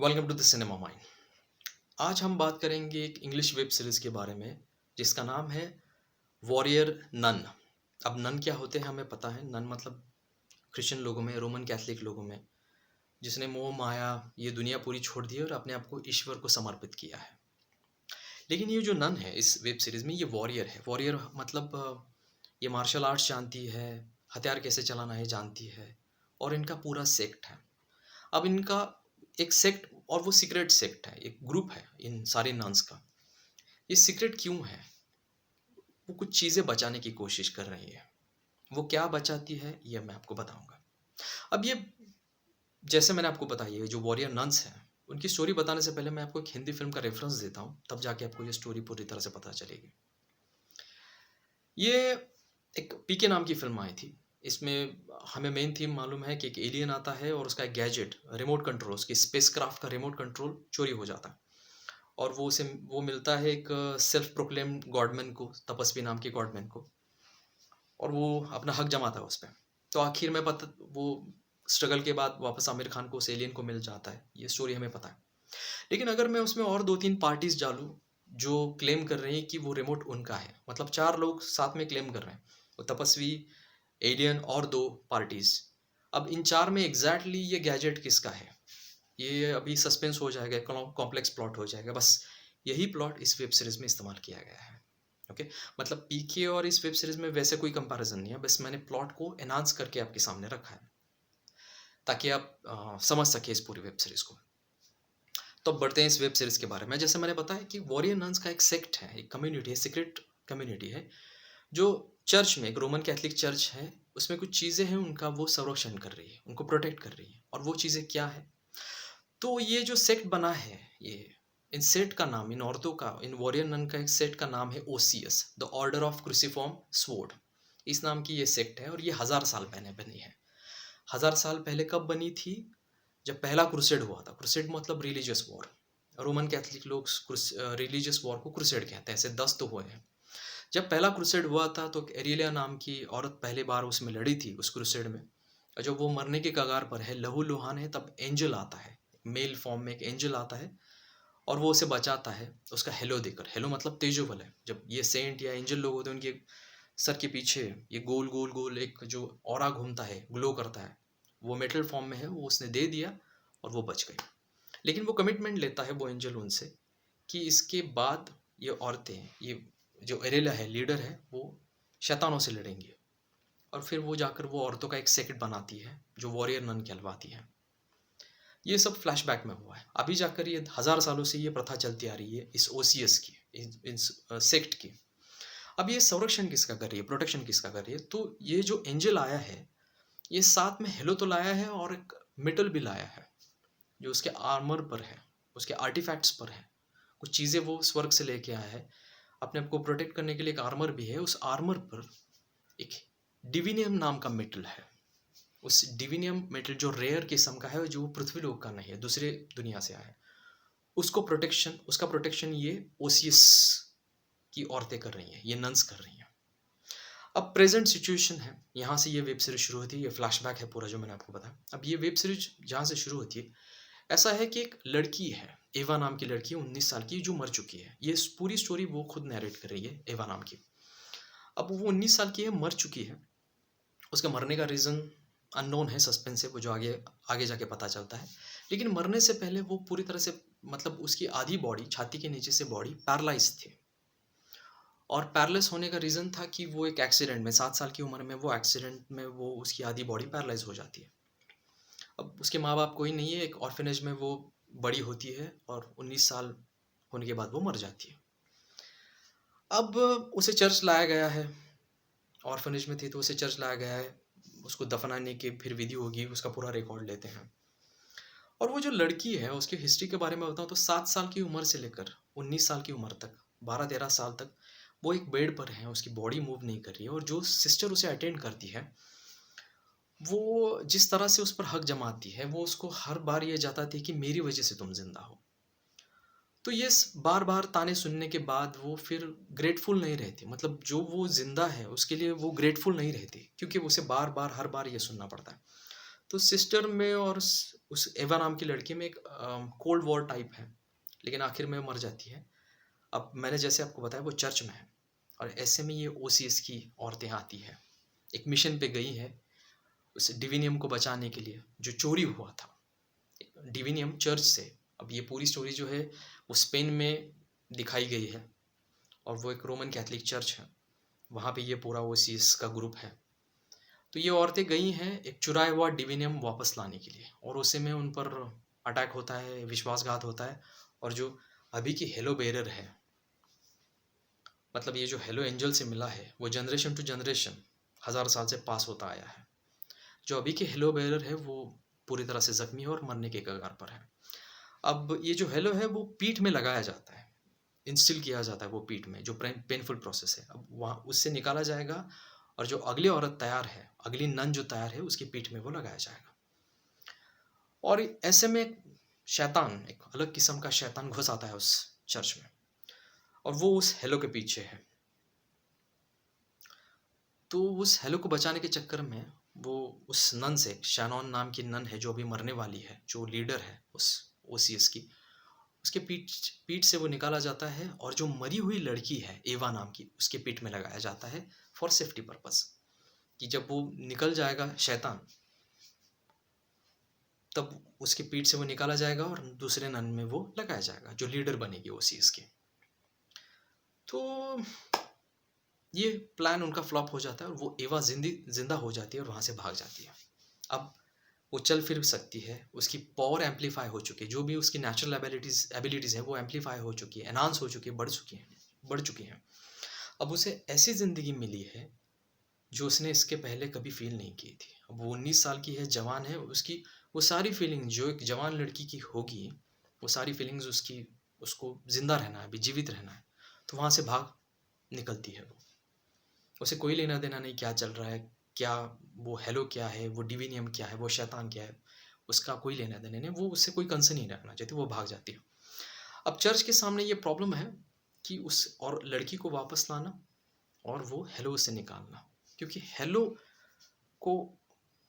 Welcome to the cinema mind. आज हम बात करेंगे एक इंग्लिश वेब सीरीज़ के बारे में जिसका नाम है वॉरियर नन। अब नन क्या होते हैं हमें पता है। नन मतलब क्रिश्चियन लोगों में, रोमन कैथलिक लोगों में, जिसने मोह माया ये दुनिया पूरी छोड़ दी और अपने आप को ईश्वर को समर्पित किया है। लेकिन ये जो नन है इस वेब सीरीज़ में, ये वॉरियर है। वॉरियर मतलब ये मार्शल आर्ट्स जानती है, हथियार कैसे चलाना है जानती है, और इनका पूरा सेक्ट है। अब इनका एक सेक्ट, और वो सीक्रेट सेक्ट है, एक ग्रुप है इन सारे नन्स का। ये सीक्रेट क्यों है? वो कुछ चीज़ें बचाने की कोशिश कर रही है। वो क्या बचाती है ये मैं आपको बताऊंगा। अब ये, जैसे मैंने आपको बताया, ये जो वॉरियर नन्स हैं उनकी स्टोरी बताने से पहले मैं आपको एक हिंदी फिल्म का रेफरेंस देता हूँ, तब जाके आपको ये स्टोरी पूरी तरह से पता चलेगी। ये एक पीके नाम की फिल्म आई थी। इसमें हमें मेन थीम मालूम है कि एक एलियन आता है और उसका एक गैजेट, रिमोट कंट्रोल, उसकी स्पेसक्राफ्ट का रिमोट कंट्रोल चोरी हो जाता है, और वो मिलता है एक सेल्फ प्रोक्लेम्ड गॉडमैन को, तपस्वी नाम के गॉडमैन को, और वो अपना हक जमाता है उस पर। तो आखिर में पता, वो स्ट्रगल के बाद वापस आमिर खान को उस एलियन को मिल जाता है। ये स्टोरी हमें पता है। लेकिन अगर मैं उसमें और दो तीन पार्टीज डालूं जो क्लेम कर रही हैं कि वो रिमोट उनका है, मतलब चार लोग साथ में क्लेम कर रहे हैं, वो तपस्वी, एलियन और दो पार्टीज। अब इन चार में एग्जैक्टली ये गैजेट किसका है, ये अभी सस्पेंस हो जाएगा, कॉम्प्लेक्स प्लॉट हो जाएगा। बस यही प्लॉट इस वेब सीरीज में इस्तेमाल किया गया है। ओके, मतलब पीके और इस वेब सीरीज में वैसे कोई कंपैरिजन नहीं है, बस मैंने प्लॉट को एनहांस करके आपके सामने रखा है ताकि आप समझ सके इस पूरी वेब सीरीज को। तो अब बढ़ते हैं इस वेब सीरीज के बारे में। जैसे मैंने बताया कि वॉरियर नन्स का एक सेक्ट है, एक कम्युनिटी है, सीक्रेट कम्युनिटी है, जो चर्च में, एक रोमन कैथलिक चर्च है, उसमें कुछ चीज़ें हैं उनका वो संरक्षण कर रही है, उनको प्रोटेक्ट कर रही है। और वो चीज़ें क्या है? तो ये जो सेक्ट बना है, ये इन सेट का नाम, इन औरतों का, इन वॉरियर नन का एक सेट का नाम है ओसियस, the order of cruciform sword. इस नाम की ये सेक्ट है, और ये 1000 साल पहले बनी है। 1000 साल पहले कब बनी थी? जब पहला क्रूसेड हुआ था। क्रूसेड मतलब रिलीजियस वॉर। रोमन कैथलिक लोग रिलीजियस वॉर को क्रूसेड कहते हैं, ऐसे 10 तो हुए हैं। जब पहला क्रूसेड हुआ था तो एरिलिया नाम की औरत पहली बार उसमें लड़ी थी, उस क्रूसेड में। और जब वो मरने के कगार पर है, लहू लुहान है, तब एंजल आता है, मेल फॉर्म में एक एंजल आता है, और वो उसे बचाता है उसका हेलो देकर। हेलो मतलब तेजोबल है। जब ये सेंट या एंजल लोग होते हैं, उनके सर के पीछे ये गोल गोल गोल एक जो ऑरा घूमता है, ग्लो करता है, वो मेटल फॉर्म में है, वो उसने दे दिया और वो बच गई। लेकिन वो कमिटमेंट लेता है वो एंजल उनसे कि इसके बाद ये औरतें, ये जो एरेला है, लीडर है, वो शैतानों से लड़ेंगी। और फिर वो जाकर वो औरतों का एक सेक्ट बनाती है जो वॉरियर नन कहलवाती है। ये सब फ्लैशबैक में हुआ है। अभी जाकर ये 1000 सालों से ये प्रथा चलती आ रही है इस ओसीएस की, इस सेक्ट की। अब ये संरक्षण किसका कर रही है, प्रोटेक्शन किसका कर रही है? तो ये जो एंजल आया है, ये साथ में हेलो तो लाया है, और एक मेटल भी लाया है जो उसके आर्मर पर है, उसके आर्टिफैक्ट्स पर है। कुछ चीज़ें वो स्वर्ग से लेके आया है। अपने आप को प्रोटेक्ट करने के लिए एक आर्मर भी है। उस आर्मर पर एक डिविनियम नाम का मेटल है। उस डिविनियम मेटल जो रेयर किस्म का है, जो पृथ्वी लोक का नहीं है, दूसरे दुनिया से आया है, उसका प्रोटेक्शन ये ओसियस की औरतें कर रही हैं, ये नन्स कर रही हैं। अब प्रेजेंट सिचुएशन है, यहाँ से ये वेब सीरीज शुरू होती है। ये फ्लैशबैक है पूरा जो मैंने आपको बताया। अब ये वेब सीरीज जहाँ से शुरू होती है, ऐसा है कि एक लड़की है, एवा नाम की लड़की, 19 साल की, जो मर चुकी है। ये पूरी स्टोरी वो खुद नैरेट कर रही है, एवा नाम की। अब वो 19 साल की है, मर चुकी है। उसका मरने का रीज़न अननोन है, सस्पेंस है, वो जो आगे आगे जाके पता चलता है। लेकिन मरने से पहले वो पूरी तरह से, मतलब उसकी आधी बॉडी, छाती के नीचे से बॉडी पैरालाइज थी। और पैरालाइज होने का रीज़न था कि वो एक एक्सीडेंट में, 7 साल की उम्र में वो एक्सीडेंट में वो उसकी आधी बॉडी पैरालाइज हो जाती है। अब उसके माँ बाप कोई नहीं है, एक ऑर्फेनेज में वो बड़ी होती है, और 19 साल होने के बाद वो मर जाती है। अब उसे चर्च लाया गया है, ऑर्फनेज में थी तो उसे चर्च लाया गया है। उसको दफनाने की फिर विधि होगी, उसका पूरा रिकॉर्ड लेते हैं। और वो जो लड़की है, उसकी हिस्ट्री के बारे में बताऊँ तो 7 साल की उम्र से लेकर 19 साल की उम्र तक, 12-13 साल तक वो एक बेड पर है, उसकी बॉडी मूव नहीं कर रही है। और जो सिस्टर उसे अटेंड करती है, वो जिस तरह से उस पर हक जमाती है, वो उसको हर बार ये जताती है कि मेरी वजह से तुम जिंदा हो। तो ये बार बार ताने सुनने के बाद वो फिर ग्रेटफुल नहीं रहती, मतलब जो वो जिंदा है उसके लिए वो ग्रेटफुल नहीं रहती, क्योंकि उसे बार बार हर बार ये सुनना पड़ता है। तो सिस्टर में और उस एवा नाम की लड़की में एक कोल्ड वॉर टाइप है, लेकिन आखिर में मर जाती है। अब मैंने जैसे आपको बताया वो चर्च में है, और ऐसे में ये ओसीएस की औरतें आती हैं, एक मिशन पे गई है उस डिविनियम को बचाने के लिए जो चोरी हुआ था, डिविनियम चर्च से। अब ये पूरी स्टोरी जो है वो स्पेन में दिखाई गई है, और वो एक रोमन कैथोलिक चर्च है, वहाँ पे ये पूरा ओसीएस का ग्रुप है। तो ये औरतें गई हैं एक चुराया हुआ डिविनियम वापस लाने के लिए, और उसे में उन पर अटैक होता है, विश्वासघात होता है, और जो अभी की हेलो बेरर है, मतलब ये जो हेलो एंजल से मिला है, वो जनरेशन टू जनरेशन 1000 साल से पास होता आया है। जो अभी के हेलो बेरर है वो पूरी तरह से जख्मी है और मरने के कगार पर है। अब ये जो हेलो है वो पीठ में लगाया जाता है, इंस्टिल किया जाता है वो पीठ में, जो पेनफुल प्रोसेस है। अब वहाँ उससे निकाला जाएगा, और जो अगली औरत तैयार है, अगली नन जो तैयार है, उसकी पीठ में वो लगाया जाएगा। और ऐसे में शैतान, एक अलग किस्म का शैतान घुस आता है उस चर्च में, और वो उस हेलो के पीछे है। तो उस हेलो को बचाने के चक्कर में वो उस नन से, शैनॉन नाम की नन है जो अभी मरने वाली है, जो लीडर है उस ओसीएस की, उसके पीठ पीठ से वो निकाला जाता है, और जो मरी हुई लड़की है एवा नाम की, उसके पीठ में लगाया जाता है फॉर सेफ्टी पर्पस, कि जब वो निकल जाएगा शैतान, तब उसके पीठ से वो निकाला जाएगा और दूसरे नन में वो लगाया जाएगा, जो लीडर बनेगी ओसीएस की। तो ये प्लान उनका फ्लॉप हो जाता है, और वो एवा जिंदा हो जाती है और वहाँ से भाग जाती है। अब वो चल फिर सकती है, उसकी पावर एम्पलीफाई हो चुकी है, जो भी उसकी नेचुरल एबिलिटीज़ है वो एम्पलीफाई हो चुकी है, एनहांस हो चुकी है, बढ़ चुकी हैं। अब उसे ऐसी ज़िंदगी मिली है जो उसने इसके पहले कभी फील नहीं की थी। अब वो 19 साल की है, जवान है, उसकी वो सारी फीलिंग जो एक जवान लड़की की होगी, वो सारी फीलिंग्स उसको जिंदा रहना है, अभी जीवित रहना है, तो वहाँ से भाग निकलती है वो। उसे कोई लेना देना नहीं क्या चल रहा है, क्या वो हेलो क्या है, वो डिविनियम क्या है, वो शैतान क्या है, उसका कोई लेना देना नहीं, वो उससे कोई कंसर्न नहीं रखना चाहती, वो भाग जाती है। अब चर्च के सामने ये प्रॉब्लम है कि उस और लड़की को वापस लाना, और वो हेलो से निकालना, क्योंकि हेलो को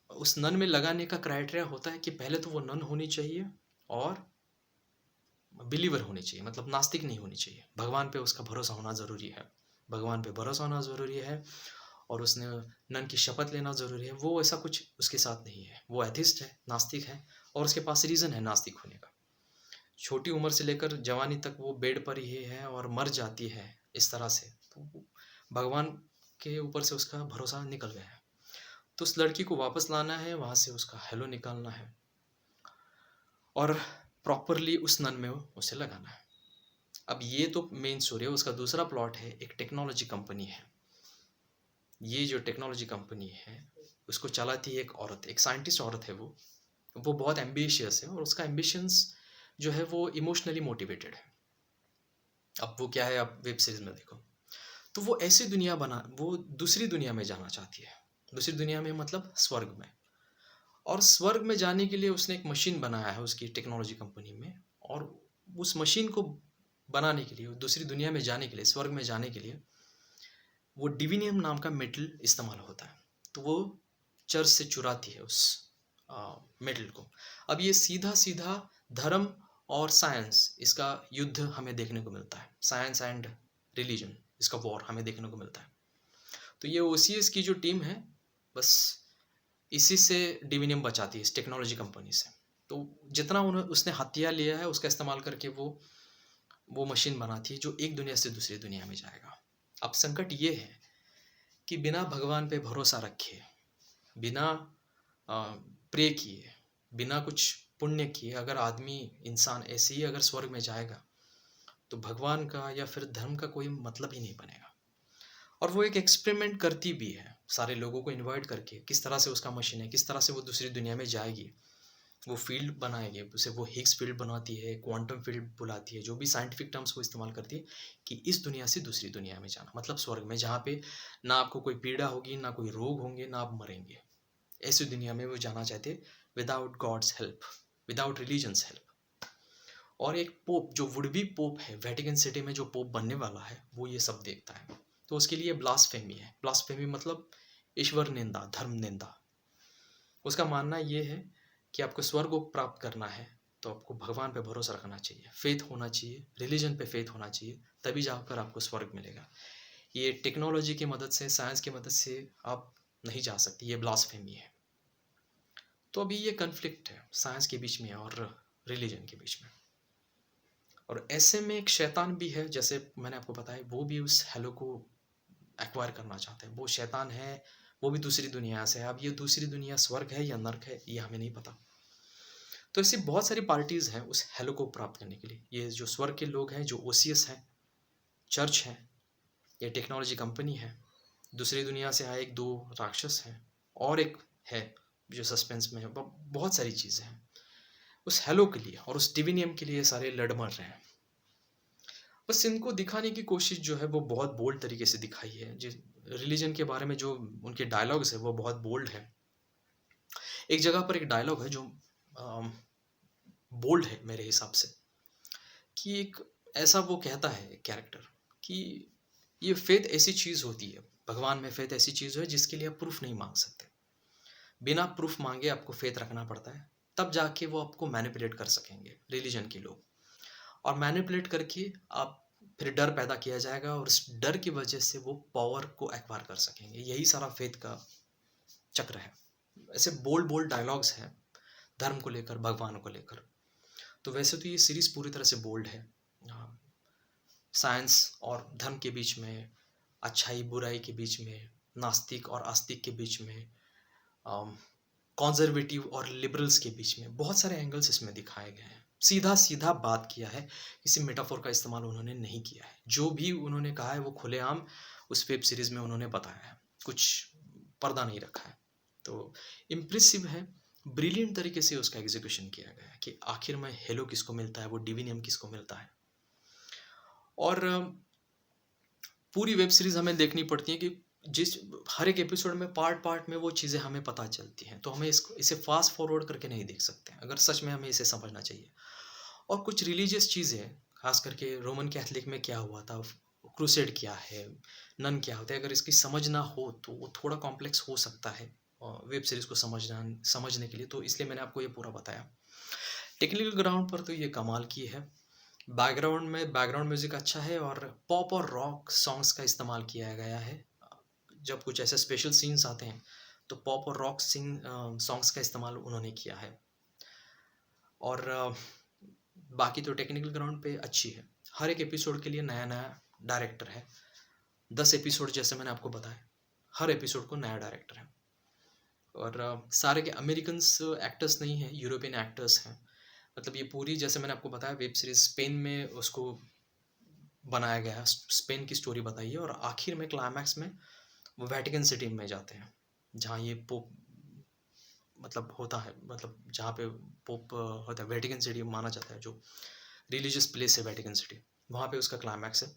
उस नन में लगाने का क्राइटेरिया होता है कि पहले तो वो नन होनी चाहिए और बिलीवर होनी चाहिए, मतलब नास्तिक नहीं होनी चाहिए, भगवान पे उसका भरोसा होना ज़रूरी है, भगवान पे भरोसा होना ज़रूरी है, और उसने नन की शपथ लेना ज़रूरी है। वो ऐसा कुछ उसके साथ नहीं है, वो एथिस्ट है, नास्तिक है, और उसके पास रीज़न है नास्तिक होने का। छोटी उम्र से लेकर जवानी तक वो बेड पर ही है और मर जाती है इस तरह से, तो भगवान के ऊपर से उसका भरोसा निकल गया है। तो उस लड़की को वापस लाना है, वहाँ से उसका हेलो निकालना है, और प्रॉपरली उस नन में उसे लगाना है। अब ये तो मेन स्टोरी है। उसका दूसरा प्लॉट है, एक टेक्नोलॉजी कंपनी है। ये जो टेक्नोलॉजी कंपनी है उसको चलाती है एक औरत, एक साइंटिस्ट औरत है वो बहुत एम्बिशियस है, और उसका एम्बिशंस जो है वो इमोशनली मोटिवेटेड है। अब वो क्या है, अब वेब सीरीज में देखो, तो वो ऐसी दुनिया वो दूसरी दुनिया में जाना चाहती है। दूसरी दुनिया में मतलब स्वर्ग में, और स्वर्ग में जाने के लिए उसने एक मशीन बनाया है उसकी टेक्नोलॉजी कंपनी में, और उस मशीन को बनाने के लिए, दूसरी दुनिया में जाने के लिए, स्वर्ग में जाने के लिए, वो डिविनियम नाम का मेटल इस्तेमाल होता है। तो वो चर्च से चुराती है उस मेटल को। अब ये सीधा सीधा धर्म और साइंस, इसका युद्ध हमें देखने को मिलता है, साइंस एंड रिलीजन, इसका वॉर हमें देखने को मिलता है। तो ये ओसीएस की जो टीम है, बस इसी से डिविनियम बचाती है, इस टेक्नोलॉजी कंपनी से। तो जितना उसने हथियार लिया है उसका इस्तेमाल करके वो मशीन बनाती है जो एक दुनिया से दूसरी दुनिया में जाएगा। अब संकट ये है कि बिना भगवान पे भरोसा रखे, बिना प्रे किए, बिना कुछ पुण्य किए, अगर आदमी, इंसान ऐसे ही अगर स्वर्ग में जाएगा, तो भगवान का या फिर धर्म का कोई मतलब ही नहीं बनेगा। और वो एक एक्सपेरिमेंट करती भी है, सारे लोगों को इनवाइट करके, किस तरह से उसका मशीन है, किस तरह से वो दूसरी दुनिया में जाएगी, वो फील्ड बनाएगी, उसे वो हिग्स फील्ड बनाती है, क्वांटम फील्ड बुलाती है, जो भी साइंटिफिक टर्म्स को इस्तेमाल करती है, कि इस दुनिया से दूसरी दुनिया में जाना, मतलब स्वर्ग में, जहाँ पे ना आपको कोई पीड़ा होगी, ना कोई रोग होंगे, ना आप मरेंगे। ऐसी दुनिया में वो जाना चाहते, without God's help, without religion's help. और एक पोप, जो वुड बी पोप है, वेटिकन सिटी में जो पोप बनने वाला है, वो ये सब देखता है। तो उसके लिए ब्लास्फेमी है। ब्लास्फेमी मतलब ईश्वर निंदा, धर्म निंदा। उसका मानना ये है कि आपको स्वर्ग को प्राप्त करना है तो आपको भगवान पे भरोसा रखना चाहिए, फेथ होना चाहिए, रिलीजन पे फेथ होना चाहिए, तभी जाकर आपको स्वर्ग मिलेगा। ये टेक्नोलॉजी की मदद से, साइंस की मदद से आप नहीं जा सकते, ये ब्लास्फेमी है। तो अभी ये कन्फ्लिक्ट है साइंस के बीच में और रिलीजन के बीच में। और ऐसे में एक शैतान भी है, जैसे मैंने आपको बताया, वो भी उस हेलो को एक्वायर करना चाहते हैं। वो शैतान है, वो भी दूसरी दुनिया से है। अब ये दूसरी दुनिया स्वर्ग है या नर्क है, ये हमें नहीं पता। तो ऐसी बहुत सारी पार्टीज हैं उस हेलो को प्राप्त करने के लिए। ये जो स्वर्ग के लोग हैं, जो ओसीएस हैं, चर्च है, ये टेक्नोलॉजी कंपनी है, दूसरी दुनिया से आए एक दो राक्षस हैं, और एक है जो सस्पेंस में है। बहुत सारी चीज़ें हैं उस हेलो के लिए और उस डिविनियम के लिए। सारे लड़ मर रहे हैं। बस इनको दिखाने की कोशिश जो है वो बहुत बोल्ड तरीके से दिखाई है। जिस रिलीजन के बारे में जो उनके डायलॉग्स है वो बहुत बोल्ड है। एक जगह पर एक डायलॉग है जो बोल्ड है मेरे हिसाब से, कि एक ऐसा वो कहता है कैरेक्टर कि ये फेथ ऐसी चीज़ होती है, भगवान में फेथ ऐसी चीज़ है जिसके लिए आप प्रूफ नहीं मांग सकते। बिना प्रूफ मांगे आपको फेथ रखना पड़ता है, तब जाके वो आपको मैनिपुलेट कर सकेंगे रिलीजन के लोग। और मैनिपुलेट करके आप फिर डर पैदा किया जाएगा और उस डर की वजह से वो पावर को एक्वायर कर सकेंगे। यही सारा फेथ का चक्र है। ऐसे बोल्ड बोल्ड डायलॉग्स हैं धर्म को लेकर, भगवान को लेकर। तो वैसे तो ये सीरीज पूरी तरह से बोल्ड है। साइंस और धर्म के बीच में, अच्छाई बुराई के बीच में, नास्तिक और आस्तिक के बीच में, कॉन्जर्वेटिव और लिबरल्स के बीच में बहुत सारे एंगल्स इसमें दिखाए गए हैं। सीधा सीधा बात किया है, किसी मेटाफोर का इस्तेमाल उन्होंने नहीं किया है। जो भी उन्होंने कहा है वो खुलेआम उस वेब सीरीज में उन्होंने बताया है, कुछ पर्दा नहीं रखा है। तो इम्प्रेसिव है, ब्रिलियंट तरीके से उसका एग्जीक्यूशन किया गया है कि आखिर में हेलो किसको मिलता है, वो डिविनियम किसको मिलता है। और पूरी वेब सीरीज हमें देखनी पड़ती है कि जिस हर एक एपिसोड में पार्ट पार्ट में वो चीज़ें हमें पता चलती हैं। तो हमें इसे फास्ट फॉरवर्ड करके नहीं देख सकते, अगर सच में हमें इसे समझना चाहिए। और कुछ रिलीजियस चीज़ें, खास करके रोमन कैथलिक में क्या हुआ था, क्रूसेड क्या है, नन क्या होता है, अगर इसकी समझ ना हो तो वो थोड़ा कॉम्प्लेक्स हो सकता है वेब सीरीज़ को समझने के लिए। तो इसलिए मैंने आपको ये पूरा बताया। टेक्निकल ग्राउंड पर तो ये कमाल की है। बैकग्राउंड म्यूजिक अच्छा है और पॉप और रॉक सॉन्ग्स का इस्तेमाल किया गया है। जब कुछ ऐसे स्पेशल सीन्स आते हैं तो पॉप और रॉक सॉन्ग्स का इस्तेमाल उन्होंने किया है। और बाकी तो टेक्निकल ग्राउंड पे अच्छी है। हर एक एपिसोड के लिए नया नया डायरेक्टर है। 10 एपिसोड जैसे मैंने आपको बताया, हर एपिसोड को नया डायरेक्टर है। और सारे के अमेरिकन्स एक्टर्स नहीं हैं, यूरोपियन एक्टर्स हैं। मतलब ये पूरी, जैसे मैंने आपको बताया, वेब सीरीज स्पेन में उसको बनाया गया है, स्पेन की स्टोरी बताई है। और आखिर में क्लाइमैक्स में वो वेटिकन सिटी में जाते हैं, जहाँ ये पोप मतलब होता है, मतलब जहाँ पे पोप होता है। वेटिकन सिटी माना जाता है जो रिलीजियस प्लेस है, वेटिकन सिटी, वहाँ पे उसका क्लाइमैक्स है।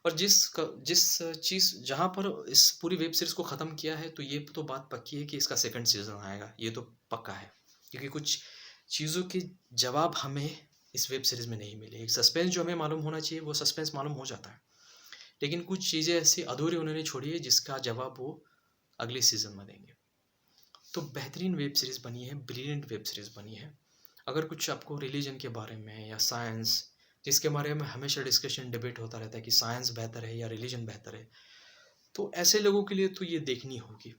और जिस चीज़ जहाँ पर इस पूरी वेब सीरीज़ को ख़त्म किया है, तो ये तो बात पक्की है कि इसका सेकंड सीज़न आएगा, ये तो पक्का है। क्योंकि कुछ चीज़ों के जवाब हमें इस वेब सीरीज़ में नहीं मिले। एक सस्पेंस जो हमें मालूम होना चाहिए वो सस्पेंस मालूम हो जाता है, लेकिन कुछ चीज़ें ऐसी अधूरी उन्होंने छोड़ी है जिसका जवाब वो अगले सीज़न में देंगे। तो बेहतरीन वेब सीरीज़ बनी है, ब्रिलियंट वेब सीरीज़ बनी है। अगर कुछ आपको रिलीजन के बारे में या साइंस, जिसके बारे में हमेशा डिस्कशन डिबेट होता रहता है कि साइंस बेहतर है या रिलीजन बेहतर है, तो ऐसे लोगों के लिए तो ये देखनी होगी।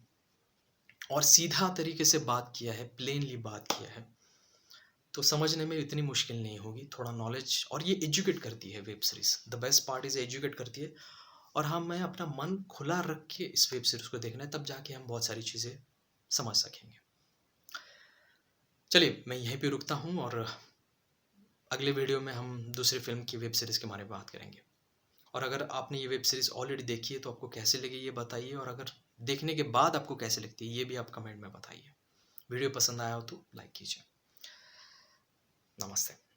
और सीधा तरीके से बात किया है, प्लेनली बात किया है, तो समझने में इतनी मुश्किल नहीं होगी। थोड़ा नॉलेज, और ये एजुकेट करती है web series. The best part is educate करती है। और हमें अपना मन खुला रख के इस वेब सीरीज़ को देखना है, तब जाके हम बहुत सारी चीज़ें समझ सकेंगे। चलिए मैं यहीं पे रुकता हूँ, और अगले वीडियो में हम दूसरी फिल्म की वेब सीरीज़ के बारे में बात करेंगे। और अगर आपने ये वेब सीरीज़ ऑलरेडी देखी है तो आपको कैसे लगी ये बताइए, और अगर देखने के बाद आपको कैसे लगती है ये भी आप कमेंट में बताइए। वीडियो पसंद आया हो तो लाइक कीजिए। नमस्ते।